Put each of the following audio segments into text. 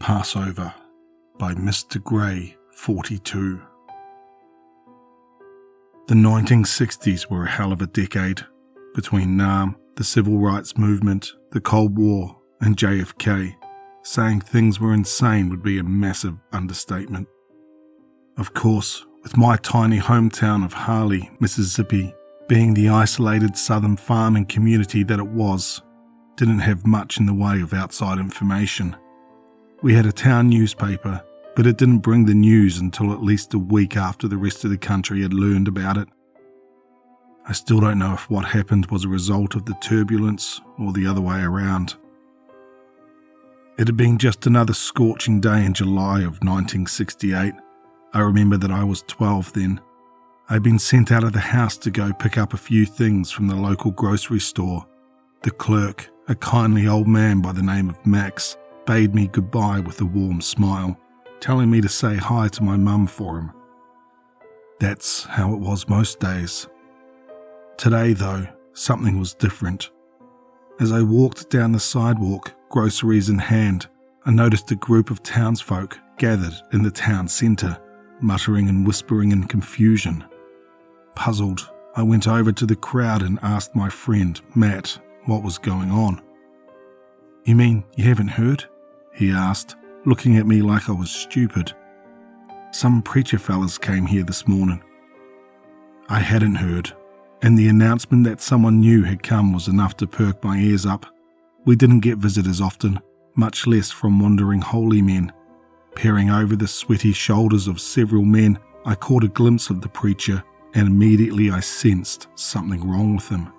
Passover by Mr. Gray, 42. The 1960s were a hell of a decade. Between Nam, the civil rights movement, the Cold War, and JFK, saying things were insane would be a massive understatement. Of course, with my tiny hometown of Harley, Mississippi, being the isolated southern farming community that it was, didn't have much in the way of outside information. We had a town newspaper, but it didn't bring the news until at least a week after the rest of the country had learned about it. I still don't know if what happened was a result of the turbulence or the other way around. It had been just another scorching day in July of 1968. I remember that I was 12 then. I had been sent out of the house to go pick up a few things from the local grocery store. The clerk, a kindly old man by the name of Max, bade me goodbye with a warm smile, telling me to say hi to my mum for him. That's how it was most days. Today, though, something was different. As I walked down the sidewalk, groceries in hand, I noticed a group of townsfolk gathered in the town centre, muttering and whispering in confusion. Puzzled, I went over to the crowd and asked my friend, Matt, what was going on. "You mean you haven't heard?" he asked, looking at me like I was stupid. "Some preacher fellas came here this morning." I hadn't heard, and the announcement that someone new had come was enough to perk my ears up. We didn't get visitors often, much less from wandering holy men. Peering over the sweaty shoulders of several men, I caught a glimpse of the preacher, and immediately I sensed something wrong with him.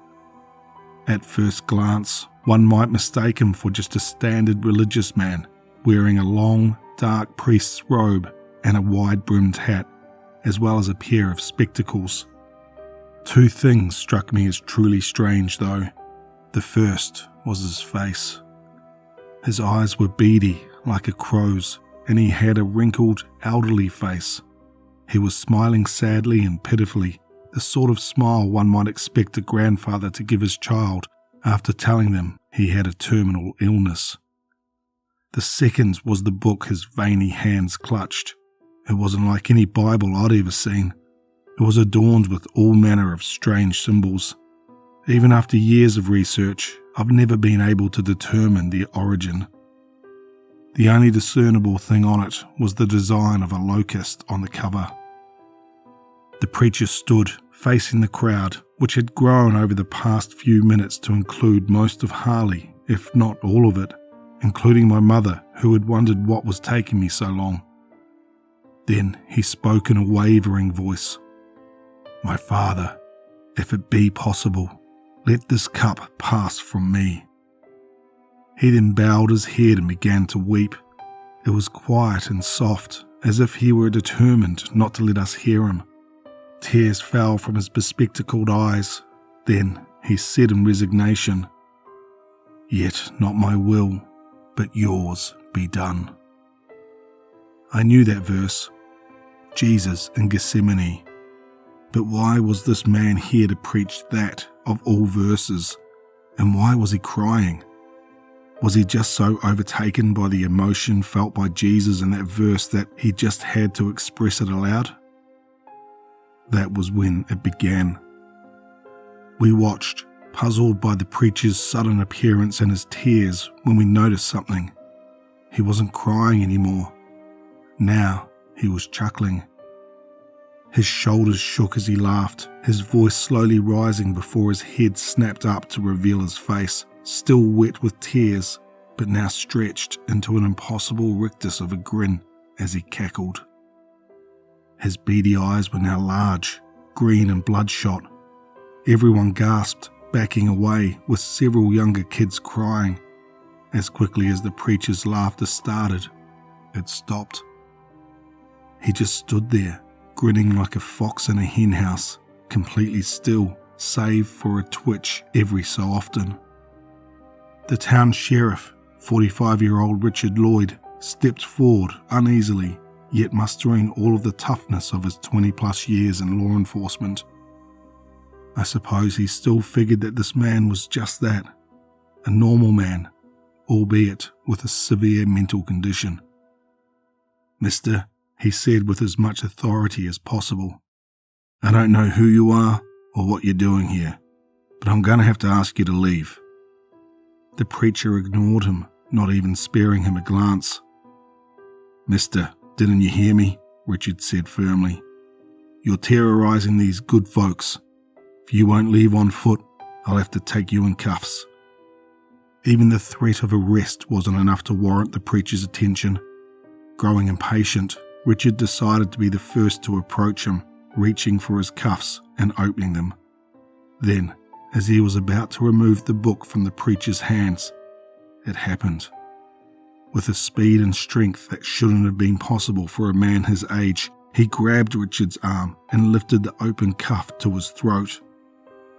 At first glance, one might mistake him for just a standard religious man, wearing a long, dark priest's robe and a wide-brimmed hat, as well as a pair of spectacles. Two things struck me as truly strange, though. The first was his face. His eyes were beady, like a crow's, and he had a wrinkled, elderly face. He was smiling sadly and pitifully, the sort of smile one might expect a grandfather to give his child after telling them he had a terminal illness. The second was the book his veiny hands clutched. It wasn't like any Bible I'd ever seen. It was adorned with all manner of strange symbols. Even after years of research, I've never been able to determine the origin. The only discernible thing on it was the design of a locust on the cover. The preacher stood, facing the crowd, which had grown over the past few minutes to include most of Harley, if not all of it, including my mother, who had wondered what was taking me so long. Then he spoke in a wavering voice. "My Father, if it be possible, let this cup pass from me." He then bowed his head and began to weep. It was quiet and soft, as if he were determined not to let us hear him. Tears fell from his bespectacled eyes. Then he said in resignation, "Yet not my will, but yours be done." I knew that verse, Jesus in Gethsemane. But why was this man here to preach that of all verses? And why was he crying? Was he just so overtaken by the emotion felt by Jesus in that verse that he just had to express it aloud? That was when it began. We watched, puzzled by the preacher's sudden appearance and his tears, when we noticed something. He wasn't crying anymore. Now he was chuckling. His shoulders shook as he laughed, his voice slowly rising before his head snapped up to reveal his face, still wet with tears, but now stretched into an impossible rictus of a grin as he cackled. His beady eyes were now large, green and bloodshot. Everyone gasped, backing away, with several younger kids crying. As quickly as the preacher's laughter started, it stopped. He just stood there, grinning like a fox in a henhouse, completely still, save for a twitch every so often. The town sheriff, 45-year-old Richard Lloyd, stepped forward uneasily, yet mustering all of the toughness of his 20-plus years in law enforcement. I suppose he still figured that this man was just that, a normal man, albeit with a severe mental condition. "Mister," he said with as much authority as possible, "I don't know who you are or what you're doing here, but I'm going to have to ask you to leave." The preacher ignored him, not even sparing him a glance. "Mister, didn't you hear me?" Richard said firmly. "You're terrorizing these good folks. If you won't leave on foot, I'll have to take you in cuffs." Even the threat of arrest wasn't enough to warrant the preacher's attention. Growing impatient, Richard decided to be the first to approach him, reaching for his cuffs and opening them. Then, as he was about to remove the book from the preacher's hands, it happened. With a speed and strength that shouldn't have been possible for a man his age, he grabbed Richard's arm and lifted the open cuff to his throat.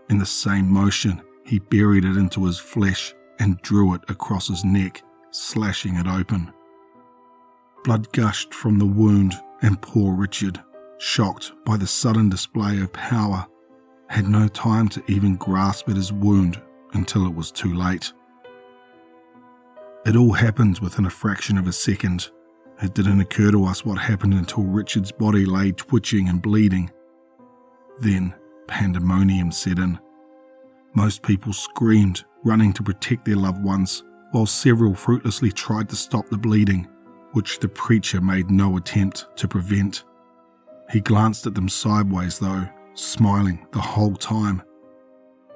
In the same motion, he buried it into his flesh and drew it across his neck, slashing it open. Blood gushed from the wound, and poor Richard, shocked by the sudden display of power, had no time to even grasp at his wound until it was too late. It all happened within a fraction of a second. It didn't occur to us what happened until Richard's body lay twitching and bleeding. Then pandemonium set in. Most people screamed, running to protect their loved ones, while several fruitlessly tried to stop the bleeding, which the preacher made no attempt to prevent. He glanced at them sideways though, smiling the whole time.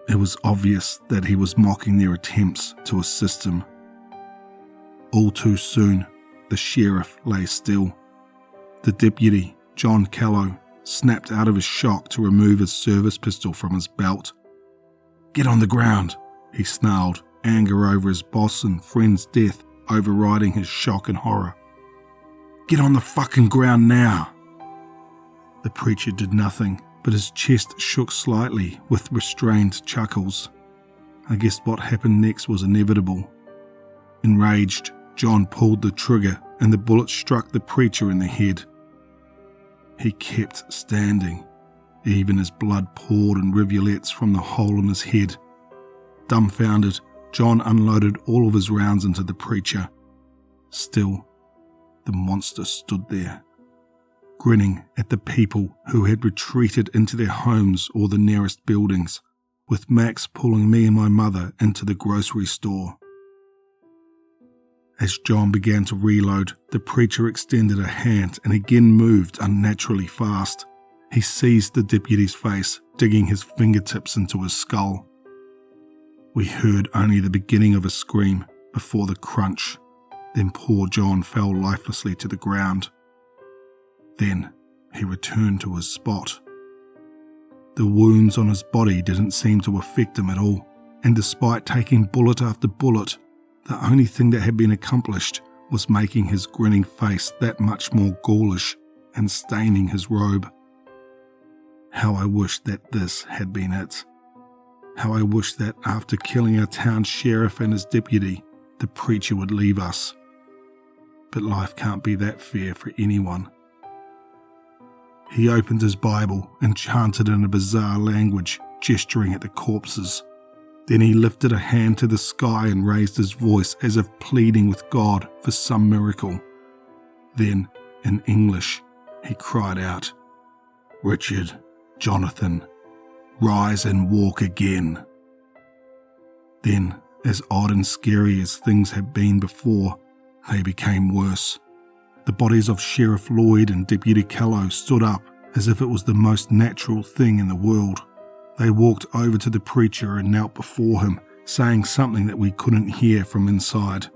It was obvious that he was mocking their attempts to assist him. All too soon, the sheriff lay still. The deputy, John Callow, snapped out of his shock to remove his service pistol from his belt. "Get on the ground," he snarled, anger over his boss and friend's death overriding his shock and horror. "Get on the fucking ground now." The preacher did nothing, but his chest shook slightly with restrained chuckles. I guess what happened next was inevitable. Enraged, John pulled the trigger and the bullet struck the preacher in the head. He kept standing, even as blood poured in rivulets from the hole in his head. Dumbfounded, John unloaded all of his rounds into the preacher. Still, the monster stood there, grinning at the people who had retreated into their homes or the nearest buildings, with Max pulling me and my mother into the grocery store. As John began to reload, the preacher extended a hand and again moved unnaturally fast. He seized the deputy's face, digging his fingertips into his skull. We heard only the beginning of a scream before the crunch. Then poor John fell lifelessly to the ground. Then he returned to his spot. The wounds on his body didn't seem to affect him at all, and despite taking bullet after bullet, the only thing that had been accomplished was making his grinning face that much more ghoulish and staining his robe. How I wished that this had been it. How I wished that after killing our town sheriff and his deputy, the preacher would leave us. But life can't be that fair for anyone. He opened his Bible and chanted in a bizarre language, gesturing at the corpses. Then he lifted a hand to the sky and raised his voice as if pleading with God for some miracle. Then, in English, he cried out, "Richard, Jonathan, rise and walk again." Then, as odd and scary as things had been before, they became worse. The bodies of Sheriff Lloyd and Deputy Callow stood up as if it was the most natural thing in the world. They walked over to the preacher and knelt before him, saying something that we couldn't hear from inside.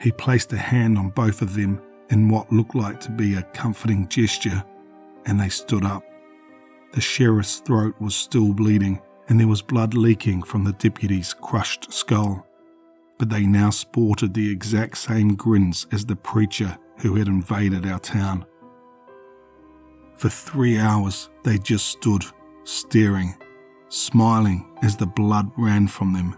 He placed a hand on both of them in what looked like to be a comforting gesture, and they stood up. The sheriff's throat was still bleeding, and there was blood leaking from the deputy's crushed skull. But they now sported the exact same grins as the preacher who had invaded our town. For 3 hours, they just stood, staring, smiling as the blood ran from them.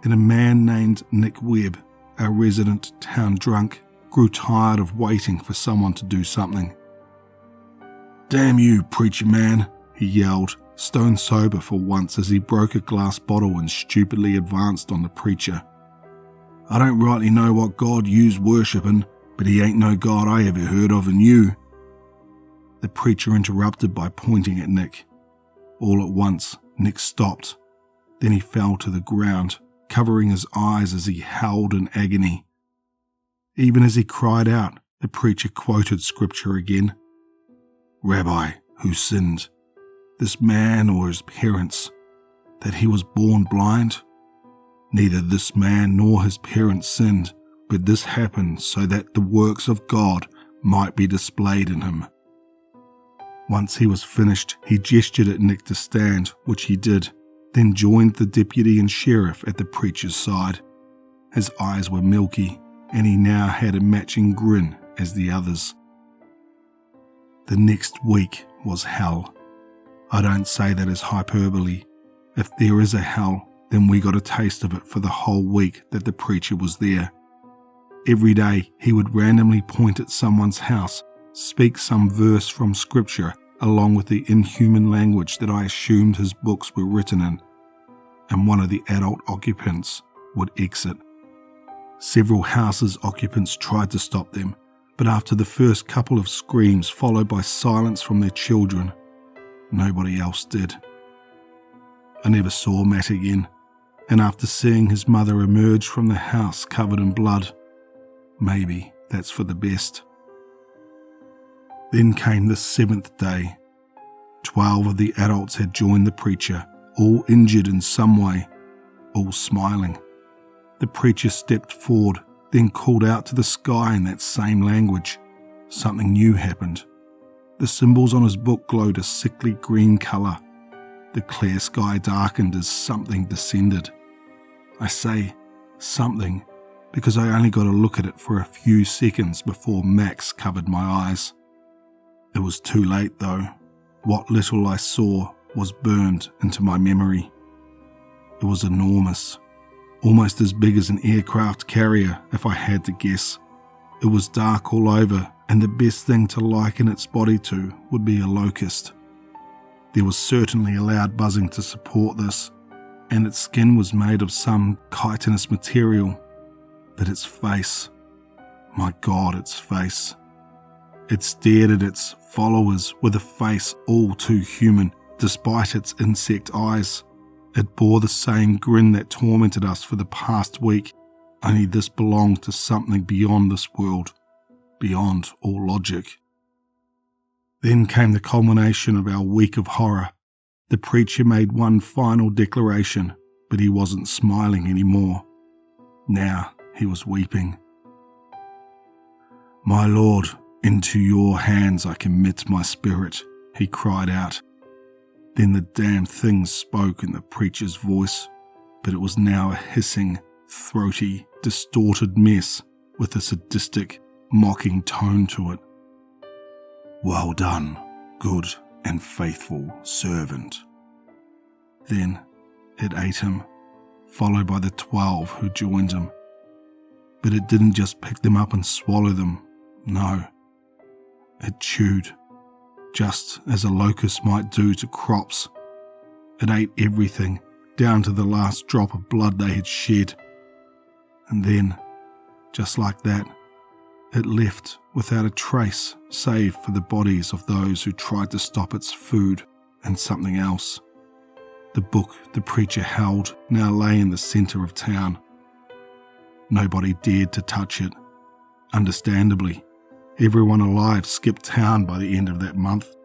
And a man named Nick Webb, our resident town drunk, grew tired of waiting for someone to do something. "Damn you, preacher man," he yelled, stone sober for once as he broke a glass bottle and stupidly advanced on the preacher. "I don't rightly know what God yous worshippin', but he ain't no God I ever heard of in you." The preacher interrupted by pointing at Nick. All at once, Nick stopped. Then he fell to the ground, covering his eyes as he howled in agony. Even as he cried out, the preacher quoted scripture again. "Rabbi, who sinned, this man or his parents, that he was born blind? Neither this man nor his parents sinned, but this happened so that the works of God might be displayed in him." Once he was finished, he gestured at Nick to stand, which he did, then joined the deputy and sheriff at the preacher's side. His eyes were milky, and he now had a matching grin as the others. The next week was hell. I don't say that as hyperbole. If there is a hell, then we got a taste of it for the whole week that the preacher was there. Every day he would randomly point at someone's house, speak some verse from scripture along with the inhuman language that I assumed his books were written in, and one of the adult occupants would exit. Several houses' occupants tried to stop them, but after the first couple of screams followed by silence from their children, nobody else did. I never saw Matt again, and after seeing his mother emerge from the house covered in blood, maybe that's for the best. Then came the 7th day. 12 of the adults had joined the preacher, all injured in some way, all smiling. The preacher stepped forward, then called out to the sky in that same language. Something new happened. The symbols on his book glowed a sickly green colour. The clear sky darkened as something descended. I say something because I only got to look at it for a few seconds before Max covered my eyes. It was too late though. What little I saw was burned into my memory. It was enormous, almost as big as an aircraft carrier if I had to guess. It was dark all over, and the best thing to liken its body to would be a locust. There was certainly a loud buzzing to support this, and its skin was made of some chitinous material. But its face, my God, its face. It stared at its followers with a face all too human, despite its insect eyes. It bore the same grin that tormented us for the past week, only this belonged to something beyond this world, beyond all logic. Then came the culmination of our week of horror. The preacher made one final declaration, but he wasn't smiling anymore. Now he was weeping. "My Lord, into your hands I commit my spirit," he cried out. Then the damn thing spoke in the preacher's voice, but it was now a hissing, throaty, distorted mess with a sadistic, mocking tone to it. "Well done, good and faithful servant." Then it ate him, followed by the 12 who joined him. But it didn't just pick them up and swallow them, no. It chewed, just as a locust might do to crops. It ate everything, down to the last drop of blood they had shed. And then, just like that, it left without a trace save for the bodies of those who tried to stop its food and something else. The book the preacher held now lay in the centre of town. Nobody dared to touch it. Understandably, everyone alive skipped town by the end of that month.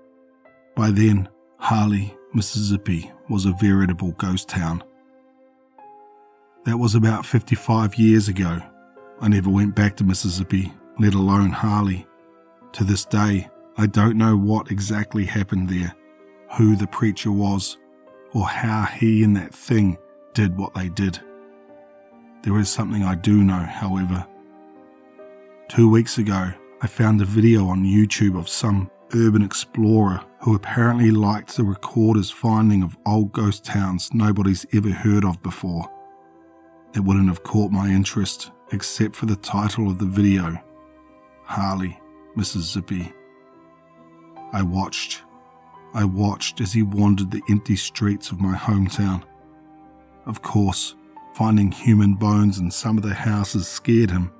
By then, Harley, Mississippi was a veritable ghost town. That was about 55 years ago. I never went back to Mississippi, let alone Harley. To this day, I don't know what exactly happened there, who the preacher was, or how he and that thing did what they did. There is something I do know, however. 2 weeks ago, I found a video on YouTube of some urban explorer who apparently liked to record his finding of old ghost towns nobody's ever heard of before. It wouldn't have caught my interest except for the title of the video, Harley, Mississippi. I watched as he wandered the empty streets of my hometown. Of course, finding human bones in some of the houses scared him,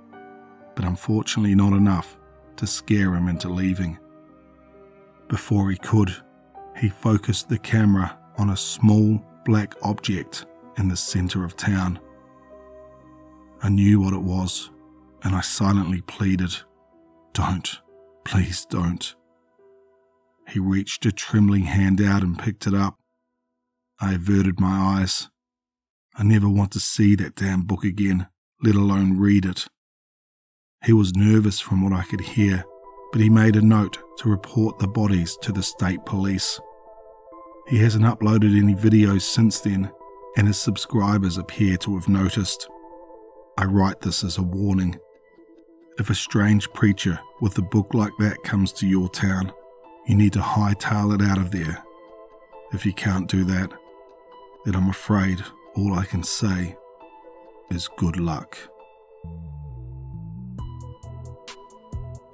but unfortunately not enough to scare him into leaving. Before he could, he focused the camera on a small black object in the centre of town. I knew what it was, and I silently pleaded, "Don't, please don't." He reached a trembling hand out and picked it up. I averted my eyes. I never want to see that damn book again, let alone read it. He was nervous from what I could hear, but he made a note to report the bodies to the state police. He hasn't uploaded any videos since then, and his subscribers appear to have noticed. I write this as a warning. If a strange preacher with a book like that comes to your town, you need to hightail it out of there. If you can't do that, then I'm afraid all I can say is good luck.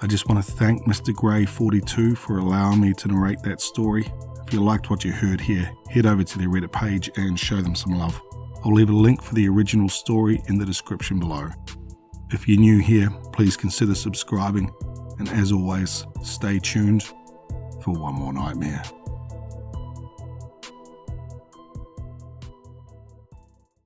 I just want to thank Mr. Grey42 for allowing me to narrate that story. If you liked what you heard here, head over to their Reddit page and show them some love. I'll leave a link for the original story in the description below. If you're new here, please consider subscribing, and as always, stay tuned for one more nightmare.